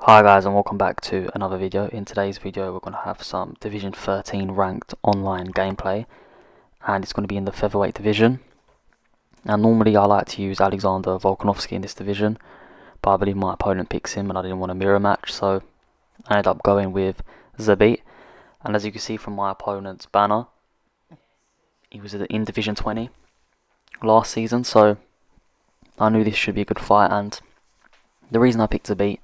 Hi guys, and welcome back to another video. In today's video we're going to have some Division 13 ranked online gameplay, and it's going to be in the featherweight division. Now normally I like to use Alexander Volkanovski in this division, but I believe my opponent picks him and I didn't want a mirror match, so I ended up going with Zabit. And as you can see from my opponent's banner, he was in Division 20 last season, so I knew this should be a good fight. And the reason I picked Zabit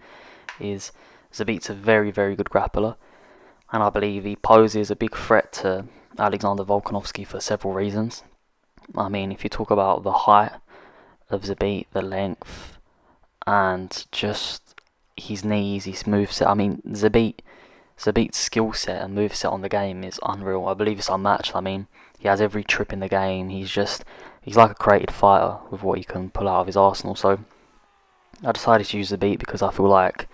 is Zabit's a very good grappler, and I believe he poses a big threat to Alexander Volkanovski for several reasons. I mean, if you talk about the height of Zabit, the length, and just his knees, his moveset. I mean, Zabit's skill set and moveset on the game is unreal. I believe it's unmatched. I mean, he has every trip in the game. He's like a created fighter with what he can pull out of his arsenal. So I decided to use Zabit because I feel like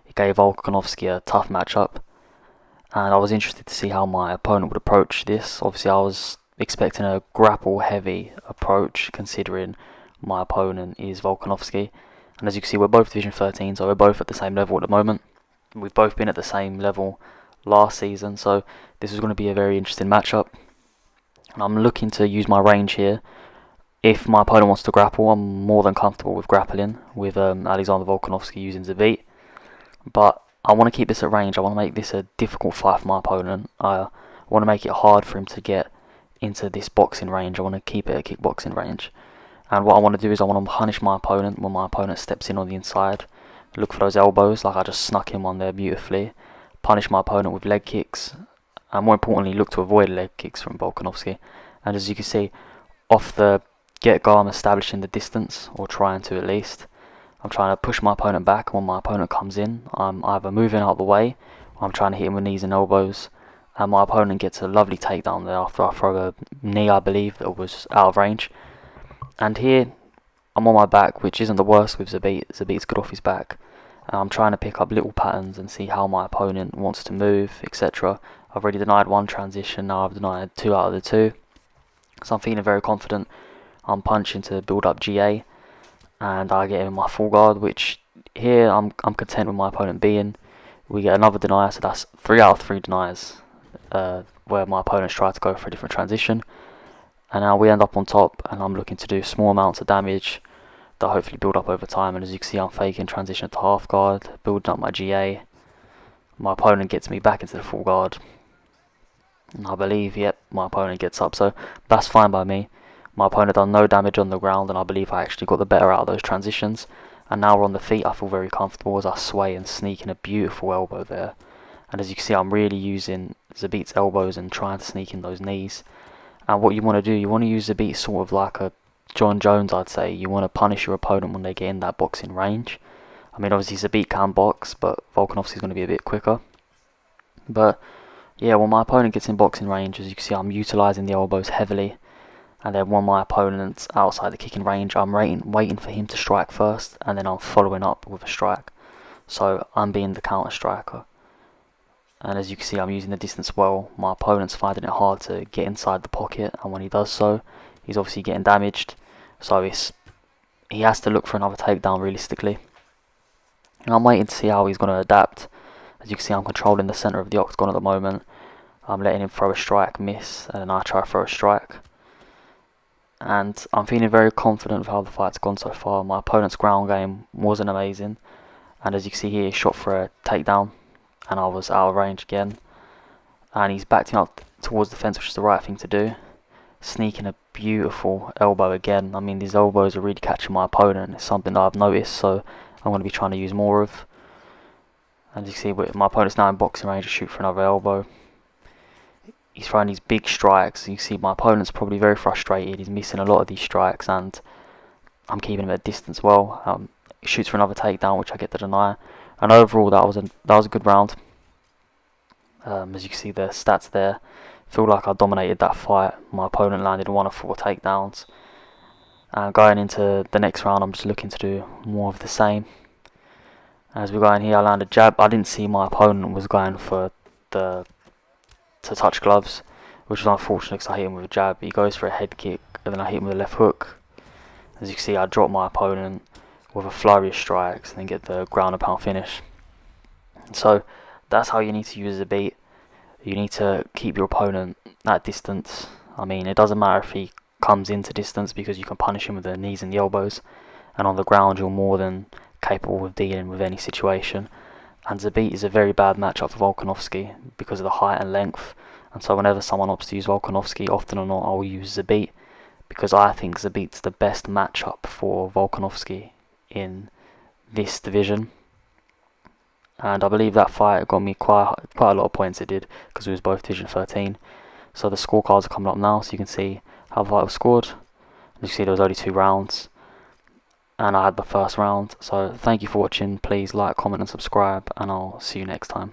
it gave Volkanovski a tough matchup, and I was interested to see how my opponent would approach this. Obviously I was expecting a grapple heavy approach, considering my opponent is Volkanovski, and as you can see we're both Division 13, so we're both at the same level at the moment. We've both been at the same level last season, so this is going to be a very interesting matchup, and I'm looking to use my range here. If my opponent wants to grapple, I'm more than comfortable with grappling with Alexander Volkanovski using Zabit. But I want to keep this at range. I want to make this a difficult fight for my opponent. I want to make it hard for him to get into this boxing range. I want to keep it at kickboxing range. And what I want to do is I want to punish my opponent when my opponent steps in on the inside. Look for those elbows, like I just snuck him on there beautifully. Punish my opponent with leg kicks. And more importantly, look to avoid leg kicks from Volkanovski. And as you can see, off the get-go, I'm establishing the distance, or trying to at least. I'm trying to push my opponent back, and when my opponent comes in, I'm either moving out of the way, or I'm trying to hit him with knees and elbows. And my opponent gets a lovely takedown there after I throw a knee, I believe, that was out of range. And here, I'm on my back, which isn't the worst with Zabit. Zabit's good off his back. And I'm trying to pick up little patterns and see how my opponent wants to move, etc. I've already denied one transition, now I've denied 2 out of the 2. So I'm feeling very confident. I'm punching to build up GA, and I get him in my full guard, which here I'm content with my opponent being. We get another denier, so that's 3 out of 3 deniers, where my opponents try to go for a different transition. And now we end up on top, and I'm looking to do small amounts of damage that hopefully build up over time. And as you can see, I'm faking transition to half guard, building up my GA. My opponent gets me back into the full guard, and I believe, yep, my opponent gets up, so that's fine by me. My opponent done no damage on the ground, and I believe I actually got the better out of those transitions. And now we're on the feet, I feel very comfortable as I sway and sneak in a beautiful elbow there. And as you can see, I'm really using Zabit's elbows and trying to sneak in those knees. And what you want to do, you want to use Zabit sort of like a John Jones, I'd say. You want to punish your opponent when they get in that boxing range. I mean, obviously Zabit can box, but Volkanovski's going to be a bit quicker. But yeah, when my opponent gets in boxing range, as you can see, I'm utilising the elbows heavily. And then when my opponent's outside the kicking range, I'm waiting for him to strike first, and then I'm following up with a strike. So I'm being the counter striker. And as you can see, I'm using the distance well. My opponent's finding it hard to get inside the pocket, and when he does so, he's obviously getting damaged. So he has to look for another takedown realistically. And I'm waiting to see how he's going to adapt. As you can see, I'm controlling the centre of the octagon at the moment. I'm letting him throw a strike, miss, and then I try to throw a strike. And I'm feeling very confident with how the fight's gone so far. My opponent's ground game wasn't amazing, and as you can see here, he shot for a takedown, and I was out of range again. And he's backed me up towards the fence, which is the right thing to do. Sneaking a beautiful elbow again. I mean, these elbows are really catching my opponent. It's something that I've noticed, so I'm going to be trying to use more of. And as you can see, my opponent's now in boxing range to shoot for another elbow. He's throwing these big strikes. You can see my opponent's probably very frustrated. He's missing a lot of these strikes, and I'm keeping him at distance well. He shoots for another takedown, which I get to deny. And overall, that was a good round. As you can see, the stats there. I feel like I dominated that fight. My opponent landed 1 of 4 takedowns. And going into the next round, I'm just looking to do more of the same. As we go in here, I land a jab. I didn't see my opponent was going for to touch gloves, which was unfortunate because I hit him with a jab. He goes for a head kick, and then I hit him with a left hook. As you can see, I drop my opponent with a flurry of strikes and then get the ground and pound finish. So that's how you need to use Zabit. You need to keep your opponent at distance. I mean, it doesn't matter if he comes into distance, because you can punish him with the knees and the elbows, and on the ground you're more than capable of dealing with any situation. And Zabit is a very bad matchup for Volkanovski because of the height and length, and so whenever someone opts to use Volkanovski, often or not I will use Zabit, because I think Zabit's the best matchup for Volkanovski in this division. And I believe that fight got me quite a lot of points, it did, because we was both Division 13. So the scorecards are coming up now, so you can see how the fight was scored. You see there was only 2 rounds, and I had the first round. So thank you for watching. Please like, comment and subscribe, and I'll see you next time.